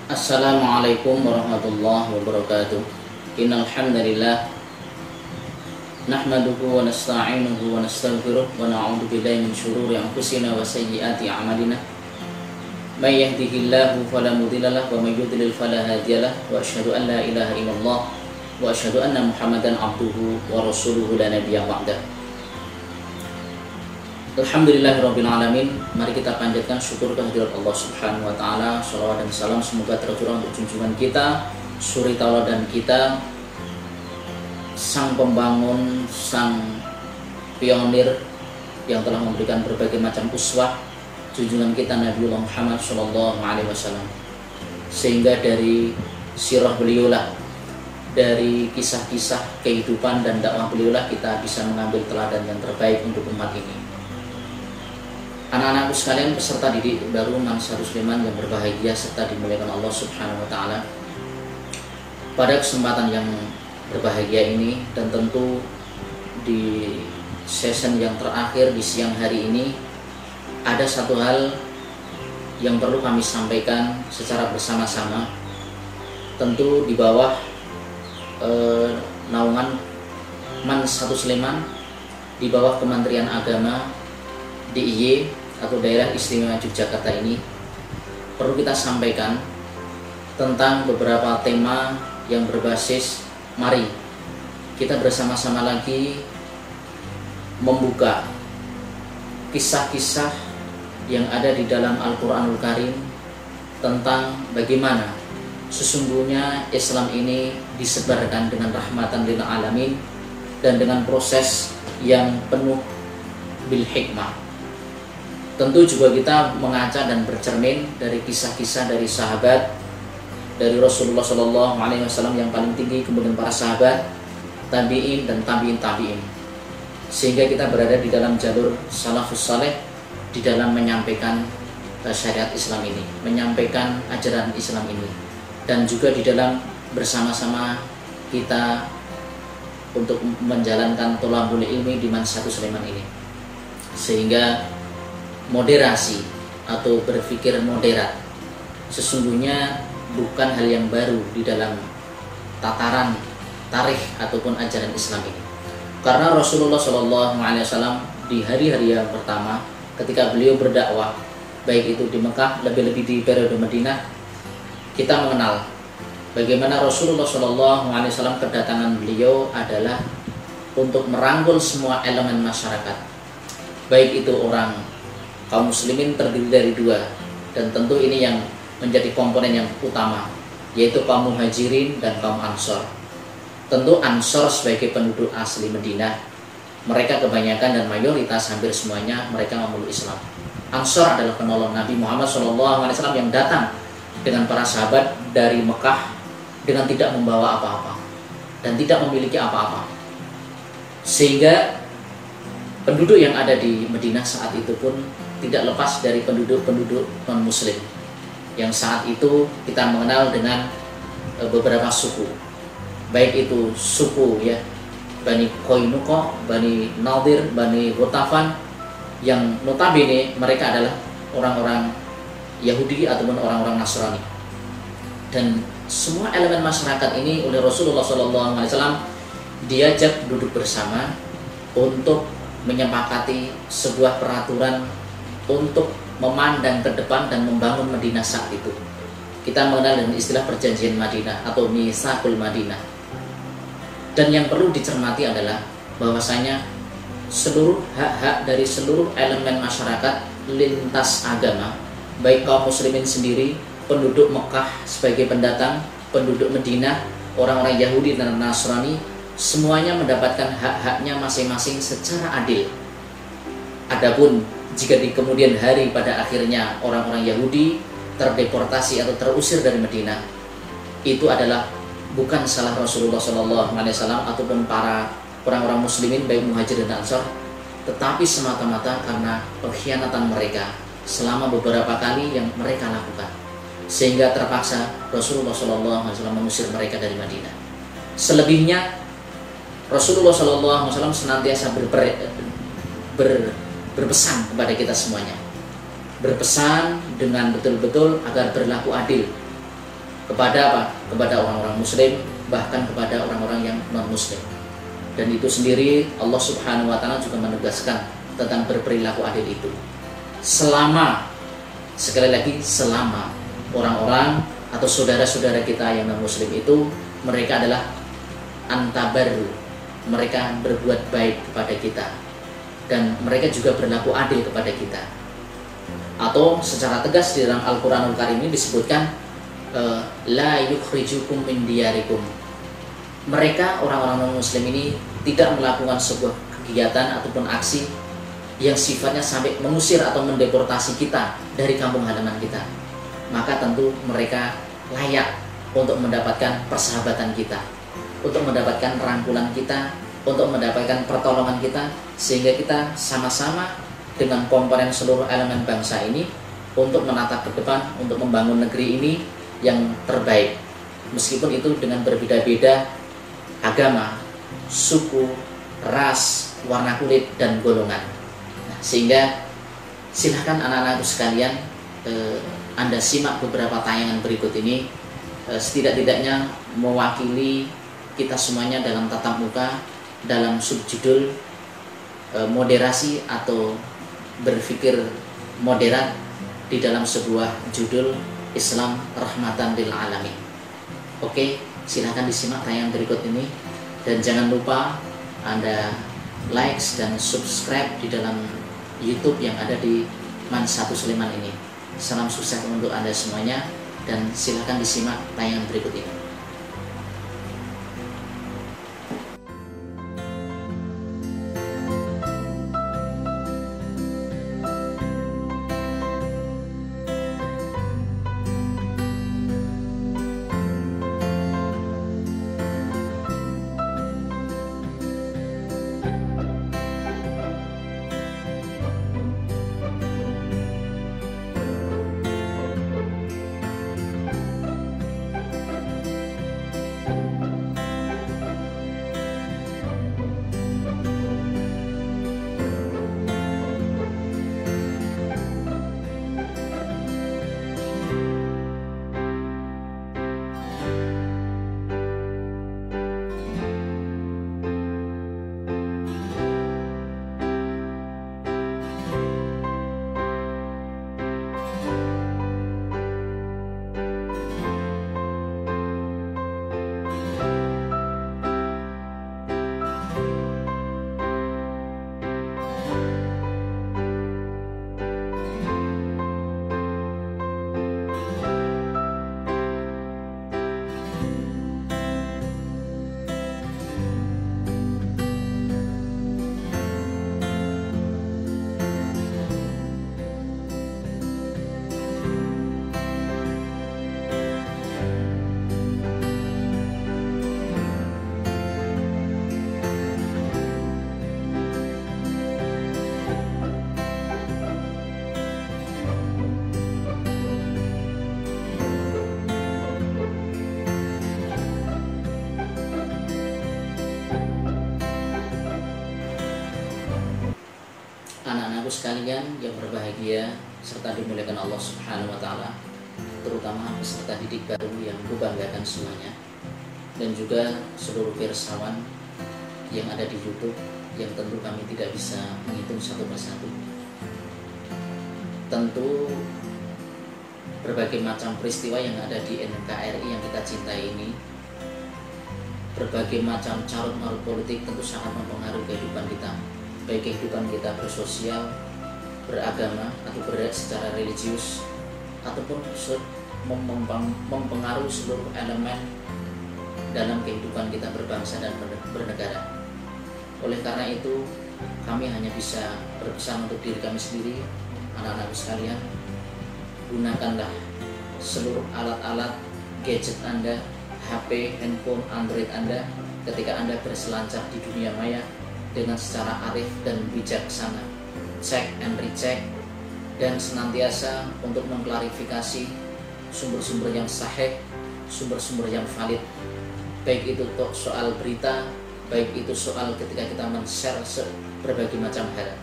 Assalamualaikum warahmatullahi wabarakatuh. Innal hamdalillah nahmaduhu wa nasta'inuhu wa nastaghfiruh wa na'udzu billahi min shururi anfusina wa sayyiati a'malina. May yahdihillahu fala mudilla lahu wa may yudlil fala hadiyalah wa asyhadu an la ilaha illallah wa asyhadu anna Muhammadan abduhu wa rasuluhu la nabiyya ba'dah. Alhamdulillahirabbil alamin. Mari kita panjatkan syukur kehadirat Allah Subhanahu wa taala. Shalawat dan salam semoga tercurah untuk junjungan kita, suri tauladan kita, sang pembangun, sang pionir yang telah memberikan berbagai macam uswah, junjungan kita Nabiullah Muhammad sallallahu alaihi wasallam. Sehingga dari sirah beliaulah, dari kisah-kisah kehidupan dan dakwah beliaulah kita bisa mengambil teladan yang terbaik untuk umat ini. Anak-anakku sekalian, peserta didik baru Mansur Sulaiman yang berbahagia serta dimuliakan Allah Subhanahu wa taala. Pada kesempatan yang berbahagia ini dan tentu di session yang terakhir di siang hari ini, ada satu hal yang perlu kami sampaikan secara bersama-sama. Tentu di bawah naungan Mansur Sulaiman, di bawah Kementerian Agama DIY atau Daerah Istimewa Yogyakarta ini, perlu kita sampaikan tentang beberapa tema yang berbasis mari kita bersama-sama lagi membuka kisah-kisah yang ada di dalam Al-Quranul Karim tentang bagaimana sesungguhnya Islam ini disebarkan dengan rahmatan lil alamin dan dengan proses yang penuh bil hikmah. Tentu juga kita mengaca dan bercermin dari kisah-kisah dari sahabat, dari Rasulullah Shallallahu Alaihi Wasallam yang paling tinggi, kemudian para sahabat, tabiin dan tabiin, sehingga kita berada di dalam jalur salafus saleh di dalam menyampaikan syariat Islam ini, menyampaikan ajaran Islam ini, dan juga di dalam bersama-sama kita untuk menjalankan thalabul ilmi di Mansur Sulaiman ini, sehingga moderasi atau berpikir moderat sesungguhnya bukan hal yang baru di dalam tataran tarikh ataupun ajaran Islam ini. Karena Rasulullah SAW di hari-hari yang pertama ketika beliau berdakwah, baik itu di Mekah, lebih-lebih di periode Madinah, kita mengenal bagaimana Rasulullah SAW kedatangan beliau adalah untuk merangkul semua elemen masyarakat, baik itu orang kaum muslimin terdiri dari dua, dan tentu ini yang menjadi komponen yang utama, yaitu kaum muhajirin dan kaum ansor. Tentu ansor sebagai penduduk asli Madinah, mereka kebanyakan dan mayoritas hampir semuanya mereka memeluk Islam. Ansor adalah penolong Nabi Muhammad SAW yang datang dengan para sahabat dari Mekah dengan tidak membawa apa-apa dan tidak memiliki apa-apa, sehingga penduduk yang ada di Madinah saat itu pun tidak lepas dari penduduk-penduduk non-muslim yang saat itu kita mengenal dengan beberapa suku, baik itu suku Bani Qainuqa, Bani Nadir, Bani Ghatafan, yang notabene mereka adalah orang-orang Yahudi ataupun orang-orang Nasrani. Dan semua elemen masyarakat ini oleh Rasulullah SAW diajak duduk bersama untuk menyepakati sebuah peraturan untuk memandang ke depan dan membangun Madinah saat itu. Kita mengenal dengan istilah perjanjian Madinah atau Mitsaqul Madinah. Dan yang perlu dicermati adalah bahwasanya seluruh hak-hak dari seluruh elemen masyarakat lintas agama, baik kaum muslimin sendiri, penduduk Mekah sebagai pendatang, penduduk Madinah, orang-orang Yahudi dan Nasrani, semuanya mendapatkan hak-haknya masing-masing secara adil. Adapun jika di kemudian hari pada akhirnya orang-orang Yahudi terdeportasi atau terusir dari Madinah, itu adalah bukan salah Rasulullah SAW ataupun para orang-orang muslimin baik muhajir dan ansor, tetapi semata-mata karena pengkhianatan mereka selama beberapa kali yang mereka lakukan, sehingga terpaksa Rasulullah SAW mengusir mereka dari Madinah. Selebihnya Rasulullah SAW senantiasa berpesan kepada kita semuanya, berpesan dengan betul-betul agar berlaku adil, kepada apa? Kepada orang-orang muslim, bahkan kepada orang-orang yang non-muslim. Dan itu sendiri Allah Subhanahu wa taala juga menegaskan tentang berperilaku adil itu. Selama, sekali lagi, selama orang-orang atau saudara-saudara kita yang non-muslim itu mereka adalah antabaru, mereka berbuat baik kepada kita dan mereka juga berlaku adil kepada kita. Atau secara tegas di dalam Al-Qur'anul Karim ini disebutkan la yukhrijukum min diyarikum. Mereka orang-orang non-muslim ini tidak melakukan sebuah kegiatan ataupun aksi yang sifatnya sampai mengusir atau mendeportasi kita dari kampung halaman kita. Maka tentu mereka layak untuk mendapatkan persahabatan kita, untuk mendapatkan rangkulan kita, untuk mendapatkan pertolongan kita, sehingga kita sama-sama dengan komponen seluruh elemen bangsa ini untuk menatap ke depan, untuk membangun negeri ini yang terbaik, meskipun itu dengan berbeda-beda agama, suku, ras, warna kulit, dan golongan. Nah, sehingga silahkan anak-anakku sekalian, Anda simak beberapa tayangan berikut ini, setidak-tidaknya mewakili kita semuanya dalam tatap muka, dalam subjudul moderasi atau berpikir moderat di dalam sebuah judul Islam Rahmatan lil Alamin. Oke, silahkan disimak tayangan berikut ini dan jangan lupa Anda likes dan subscribe di dalam YouTube yang ada di Man1 Sleman ini. Salam sukses untuk Anda semuanya dan silahkan disimak tayangan berikut ini. Anak-anakku sekalian yang berbahagia serta dimuliakan Allah Subhanahu wa taala, terutama peserta didik baru yang kubanggakan semuanya, dan juga seluruh pirsawan yang ada di YouTube yang tentu kami tidak bisa menghitung satu persatu. Tentu berbagai macam peristiwa yang ada di NKRI yang kita cintai ini, berbagai macam carut-marut politik tentu sangat mempengaruhi kehidupan kita, baik kehidupan kita bersosial, beragama, atau secara religius, ataupun mempengaruhi seluruh elemen dalam kehidupan kita berbangsa dan bernegara. Oleh karena itu, kami hanya bisa berpesan untuk diri kami sendiri, anak-anak sekalian, gunakanlah seluruh alat-alat gadget Anda, HP, handphone, Android Anda ketika Anda berselancar di dunia maya dengan secara arif dan bijaksana, check and recheck, dan senantiasa untuk mengklarifikasi sumber-sumber yang sahih, sumber-sumber yang valid, baik itu soal berita, baik itu soal ketika kita men-share berbagai macam hal,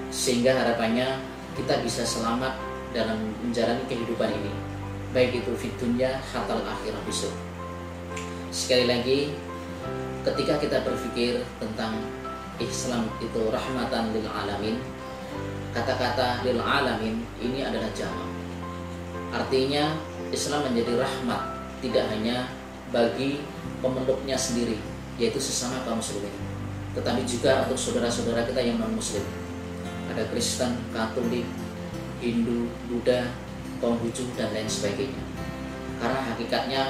sehingga harapannya kita bisa selamat dalam menjalani kehidupan ini, baik itu fid dunya hatal akhirah besok. Sekali lagi, ketika kita berpikir tentang Islam itu rahmatan lil alamin, kata-kata lil alamin ini adalah jamak. Artinya Islam menjadi rahmat tidak hanya bagi pemeluknya sendiri, yaitu sesama kaum muslimin, tetapi juga untuk saudara-saudara kita yang non muslim. Ada Kristen, Katolik, Hindu, Buddha, Konghucu dan lain sebagainya. Karena hakikatnya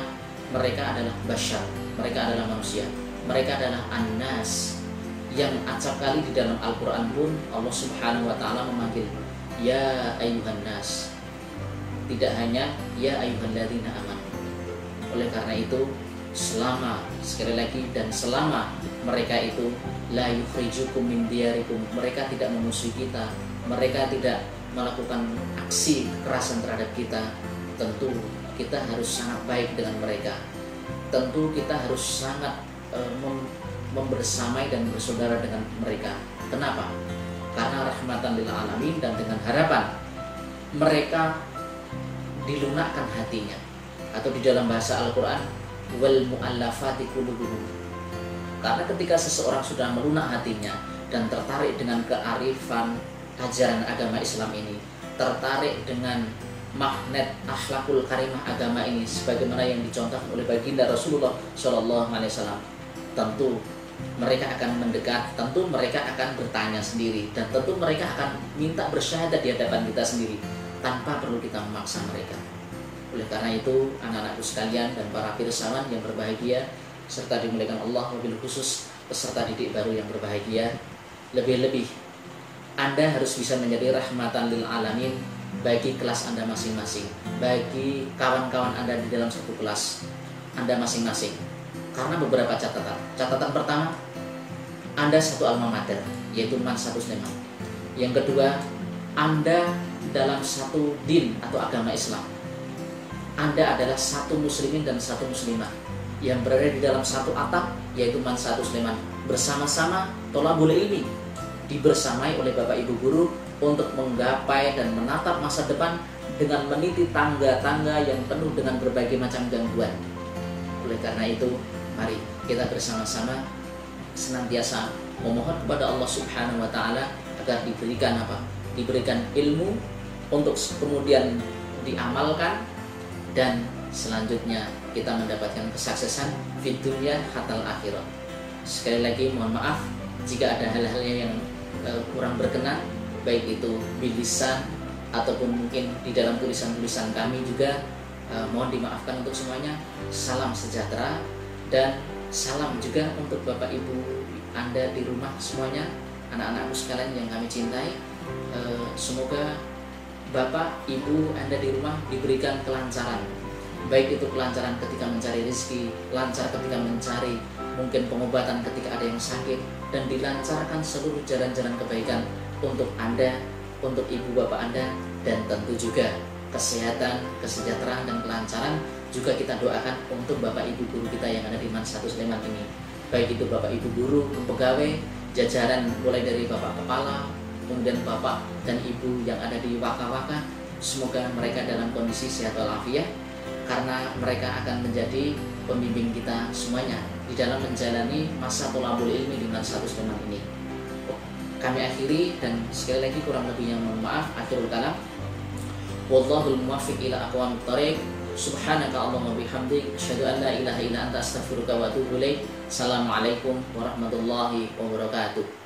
mereka adalah bashar, mereka adalah manusia, mereka adalah annas, yang acap kali di dalam Al-Quran pun Allah Subhanahu wa Ta'ala memanggil ya ayyuhan nas, tidak hanya ya ayyuhalladzina amanu. Oleh karena itu, selama, sekali lagi, dan selama mereka itu la yukhrijukum min diyarikum, mereka tidak memusuhi kita, mereka tidak melakukan aksi kekerasan terhadap kita, tentu kita harus sangat baik dengan mereka. Tentu kita harus sangat membersamai dan bersaudara dengan mereka. Kenapa? Karena rahmatan lil alamin, dan dengan harapan mereka dilunakkan hatinya, atau di dalam bahasa Al-Quran wal mu'allafati qulubuhum. Karena ketika seseorang sudah melunak hatinya dan tertarik dengan kearifan ajaran agama Islam ini, tertarik dengan magnet akhlakul karimah agama ini, sebagaimana yang dicontohkan oleh baginda Rasulullah SAW, tentu mereka akan mendekat, tentu mereka akan bertanya sendiri, dan tentu mereka akan minta bersyahadat di hadapan kita sendiri tanpa perlu kita memaksa mereka. Oleh karena itu, anak-anakku sekalian dan para pirsawan yang berbahagia, serta dimuliakan Allah, wabil khusus peserta didik baru yang berbahagia, lebih-lebih Anda harus bisa menjadi rahmatan lil alamin bagi kelas Anda masing-masing, bagi kawan-kawan Anda di dalam satu kelas Anda masing-masing. Karena beberapa catatan. Catatan pertama, Anda satu alma mater, yaitu Mansatu Sleman. Yang kedua, Anda dalam satu din atau agama Islam. Anda adalah satu muslimin dan satu muslimah yang berada di dalam satu atap, yaitu Mansatu Sleman. Bersama-sama tolabul ilmi, dibersamai oleh Bapak Ibu guru untuk menggapai dan menatap masa depan dengan meniti tangga-tangga yang penuh dengan berbagai macam gangguan. Oleh karena itu, mari kita bersama-sama senantiasa memohon kepada Allah Subhanahu wa Ta'ala agar diberikan apa? Diberikan ilmu untuk kemudian diamalkan, dan selanjutnya kita mendapatkan kesuksesan fid dunya hatal akhirah. Sekali lagi mohon maaf jika ada hal-hal yang kurang berkenan, baik itu bilisan ataupun mungkin di dalam tulisan-tulisan kami juga, mohon dimaafkan untuk semuanya. Salam sejahtera dan salam juga untuk Bapak Ibu Anda di rumah semuanya, anak-anakku sekalian yang kami cintai. Semoga Bapak Ibu Anda di rumah diberikan kelancaran, baik itu kelancaran ketika mencari rezeki, lancar ketika mencari mungkin pengobatan ketika ada yang sakit, dan dilancarkan seluruh jalan-jalan kebaikan untuk Anda, untuk ibu bapak Anda, dan tentu juga kesehatan, kesejahteraan, dan kelancaran juga kita doakan untuk Bapak Ibu guru kita yang ada di Mansatu Sleman ini, baik itu Bapak Ibu guru, pegawai, jajaran mulai dari Bapak Kepala, kemudian Bapak dan Ibu yang ada di waka-waka. Semoga mereka dalam kondisi sehat walafiat, karena mereka akan menjadi pembimbing kita semuanya di dalam menjalani masa tholabul ilmi di Mansatu Sleman ini. Kami akhiri, dan sekali lagi kurang lebihnya mohon maaf. Akhirul kalam, wallahul muwaffiq ila aqwamit thoriq. Subhanaka Allahumma bihamdik, asyhadu an la ilaha illa anta, astaghfiruka wa atubu ilaik. Assalamualaikum warahmatullahi wabarakatuh.